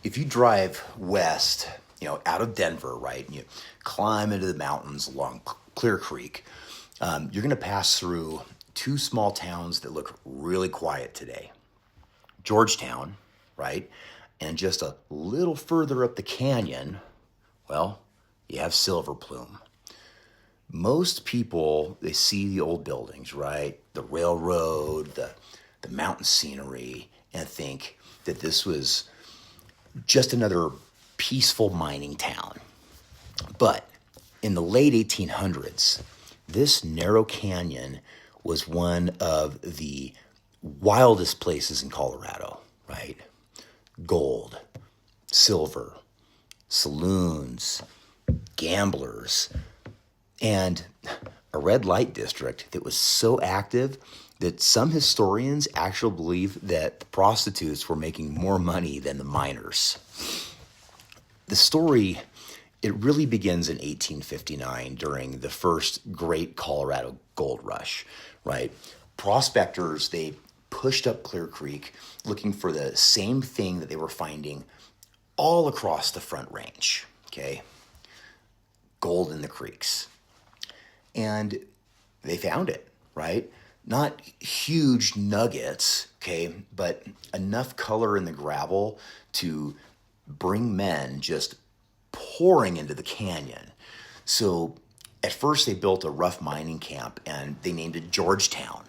if you drive west, out of Denver, right, and you climb into the mountains along Clear Creek, you're going to pass through two small towns that look really quiet today. Georgetown, right, and just a little further up the canyon, well, you have Silver Plume. Most people, they see the old buildings, right, the railroad, the mountain scenery, and think that this was just another peaceful mining town. But in the late 1800s, this narrow canyon was one of the wildest places in Colorado, right? Gold, silver, saloons, gamblers, and a red light district that was so active that some historians actually believe that the prostitutes were making more money than the miners. The story, it really begins in 1859 during the first great Colorado gold rush, right? Prospectors, they pushed up Clear Creek looking for the same thing that they were finding all across the Front Range, okay? Gold in the creeks. And they found it, right? Not huge nuggets, okay, but enough color in the gravel to bring men just pouring into the canyon. So at first they built a rough mining camp and they named it Georgetown.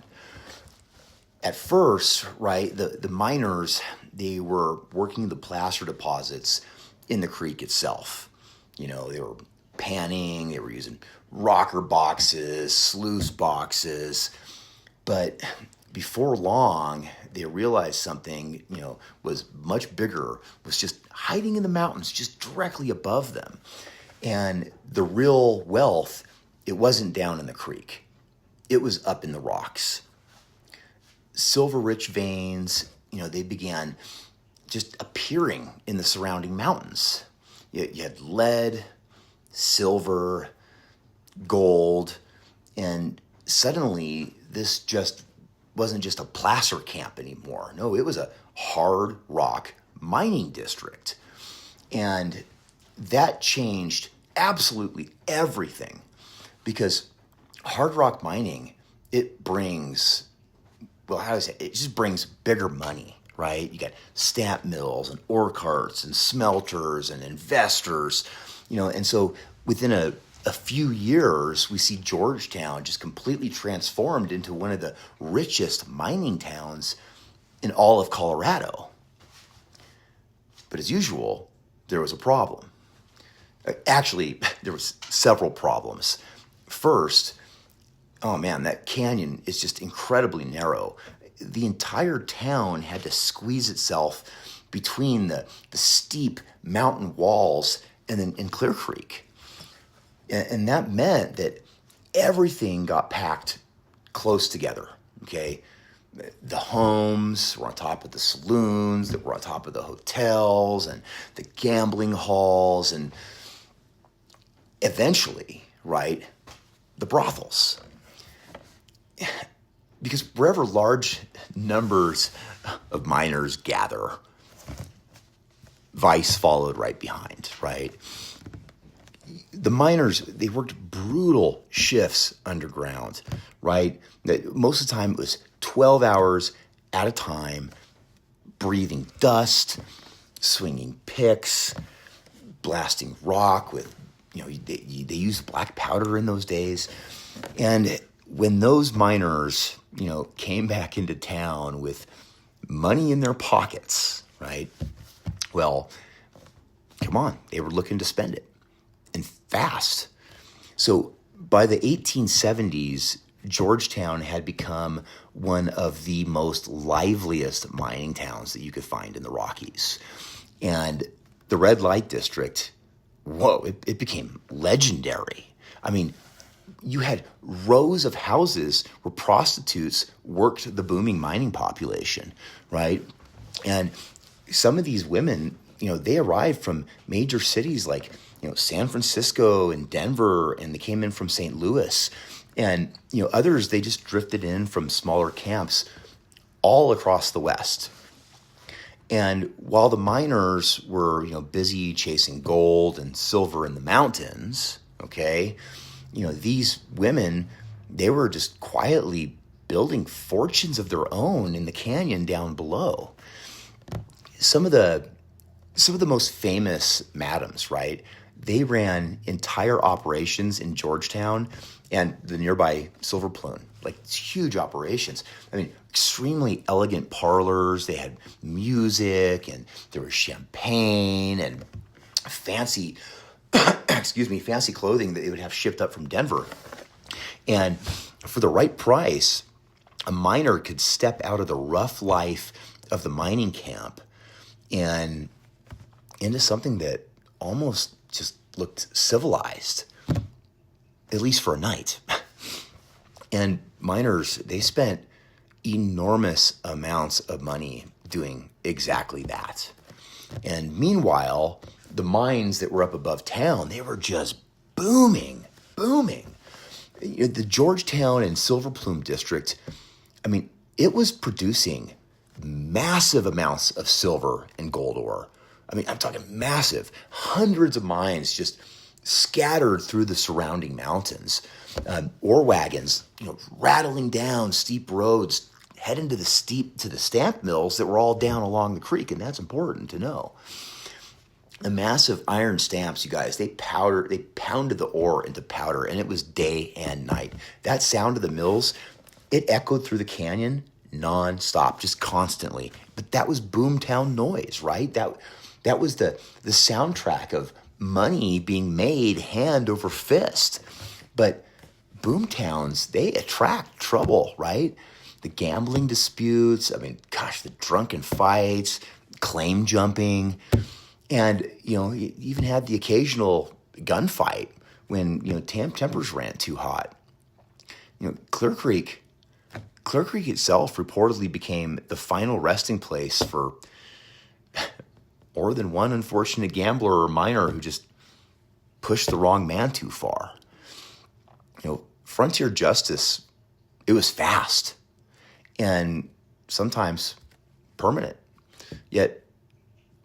At first, right, the miners, they were working the placer deposits in the creek itself. They were panning, they were using rocker boxes, sluice boxes. But before long, they realized something, was much bigger, was just hiding in the mountains, just directly above them. And the real wealth, it wasn't down in the creek. It was up in the rocks. Silver-rich veins, they began just appearing in the surrounding mountains. You had lead, silver, gold, and suddenly this just wasn't just a placer camp anymore. No, it was a hard rock mining district. And that changed absolutely everything because hard rock mining, it brings, it just brings bigger money, right? You got stamp mills and ore carts and smelters and investors, and so within a few years, we see Georgetown just completely transformed into one of the richest mining towns in all of Colorado. But as usual, there was a problem. Actually, there was several problems. First, oh man, that canyon is just incredibly narrow. The entire town had to squeeze itself between the steep mountain walls and then in Clear Creek. And that meant that everything got packed close together, okay? The homes were on top of the saloons that were on top of the hotels and the gambling halls and eventually, right, the brothels. Because wherever large numbers of miners gather, vice followed right behind, right? The miners, they worked brutal shifts underground, right? Most of the time it was 12 hours at a time, breathing dust, swinging picks, blasting rock with, they used black powder in those days. And when those miners, came back into town with money in their pockets, right? Well, come on, they were looking to spend it. And fast. So by the 1870s, Georgetown had become one of the most liveliest mining towns that you could find in the Rockies. And the red light district, it became legendary. I mean, you had rows of houses where prostitutes worked the booming mining population, right? And some of these women, they arrived from major cities like San Francisco and Denver, and they came in from St. Louis. And, others, they just drifted in from smaller camps all across the West. And while the miners were, busy chasing gold and silver in the mountains, okay, these women, they were just quietly building fortunes of their own in the canyon down below. Some of the most famous madams, right? They ran entire operations in Georgetown and the nearby Silver Plume, like huge operations. I mean, extremely elegant parlors. They had music and there was champagne and fancy, fancy clothing that they would have shipped up from Denver. And for the right price, a miner could step out of the rough life of the mining camp and into something that almost just looked civilized, at least for a night. And miners, they spent enormous amounts of money doing exactly that. And meanwhile, the mines that were up above town, they were just booming. The Georgetown and Silver Plume district, I mean, it was producing massive amounts of silver and gold ore. I mean, I'm talking massive, hundreds of mines just scattered through the surrounding mountains. Ore wagons, rattling down steep roads, heading to the stamp mills that were all down along the creek, and that's important to know. The massive iron stamps, you guys, they pounded the ore into powder, and it was day and night. That sound of the mills, it echoed through the canyon nonstop, just constantly. But that was boomtown noise, right? That was the soundtrack of money being made hand over fist. But boomtowns, they attract trouble, right? The gambling disputes, the drunken fights, claim jumping, and, you even had the occasional gunfight when, tempers ran too hot. Clear Creek itself reportedly became the final resting place for more than one unfortunate gambler or miner who just pushed the wrong man too far. Frontier justice, it was fast and sometimes permanent. Yet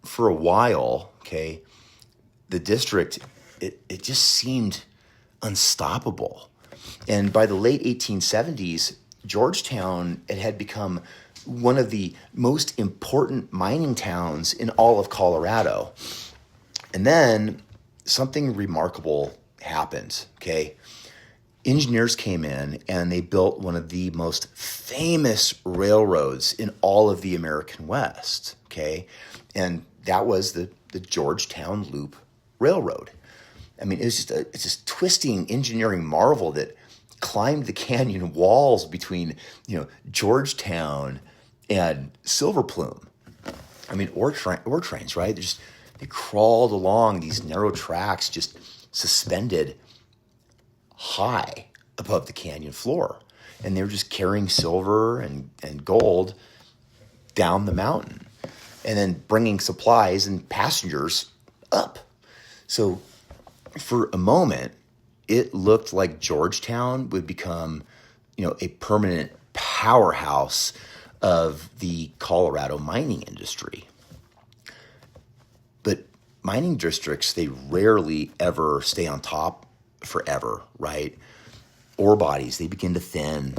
for a while, the district, it just seemed unstoppable. And by the late 1870s, Georgetown, it had become one of the most important mining towns in all of Colorado. And then something remarkable happened, Engineers came in and they built one of the most famous railroads in all of the American West, And that was the Georgetown Loop Railroad. It's this twisting engineering marvel that climbed the canyon walls between, Georgetown and Silver Plume. Ore trains, right? They crawled along these narrow tracks, just suspended high above the canyon floor. And they were just carrying silver and gold down the mountain and then bringing supplies and passengers up. So for a moment, it looked like Georgetown would become, a permanent powerhouse of the Colorado mining industry. But mining districts, they rarely ever stay on top forever, right? Ore bodies, they begin to thin.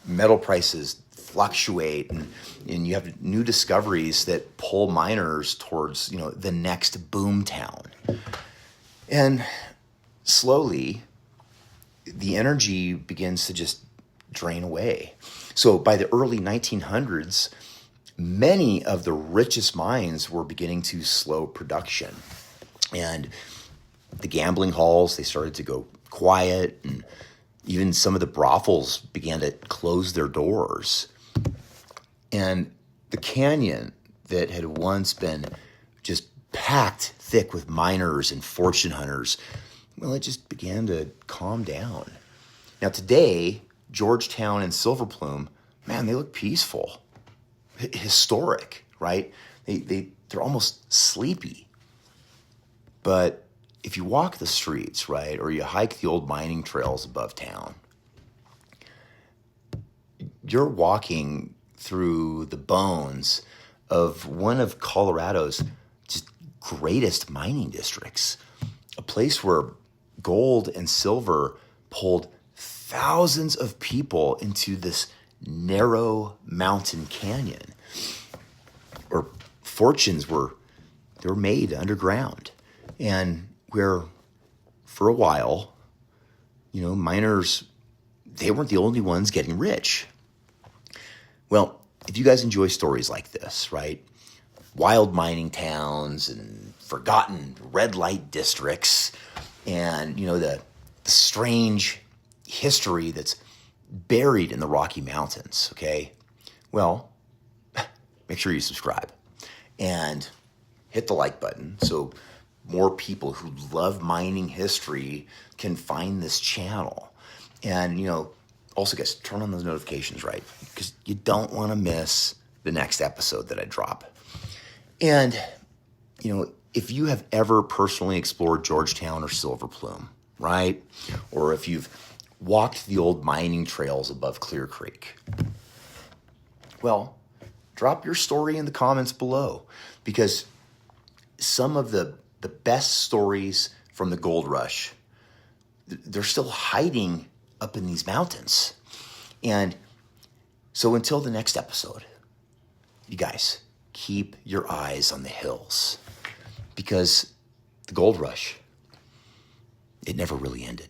Metal prices fluctuate, and you have new discoveries that pull miners towards, the next boom town. And slowly, the energy begins to just drain away. So by the early 1900s, many of the richest mines were beginning to slow production. And the gambling halls, they started to go quiet, and even some of the brothels began to close their doors. And the canyon that had once been just packed thick with miners and fortune hunters, well, it just began to calm down. Now today, Georgetown and Silver Plume, man, they look peaceful, historic, right? They're almost sleepy. But if you walk the streets, right, or you hike the old mining trails above town, you're walking through the bones of one of Colorado's just greatest mining districts, a place where gold and silver pulled thousands of people into this narrow mountain canyon, where they were made underground, and where for a while, miners, they weren't the only ones getting rich. Well, if you guys enjoy stories like this, right? Wild mining towns and forgotten red light districts, and the strange history that's buried in the Rocky Mountains, okay? Well, make sure you subscribe and hit the like button so more people who love mining history can find this channel. And, also guys, turn on those notifications, right? Because you don't want to miss the next episode that I drop. And, if you have ever personally explored Georgetown or Silver Plume, right? Or if you've walked the old mining trails above Clear Creek, well, drop your story in the comments below, because some of the best stories from the gold rush, they're still hiding up in these mountains. And so until the next episode, you guys, keep your eyes on the hills, because the gold rush, it never really ended.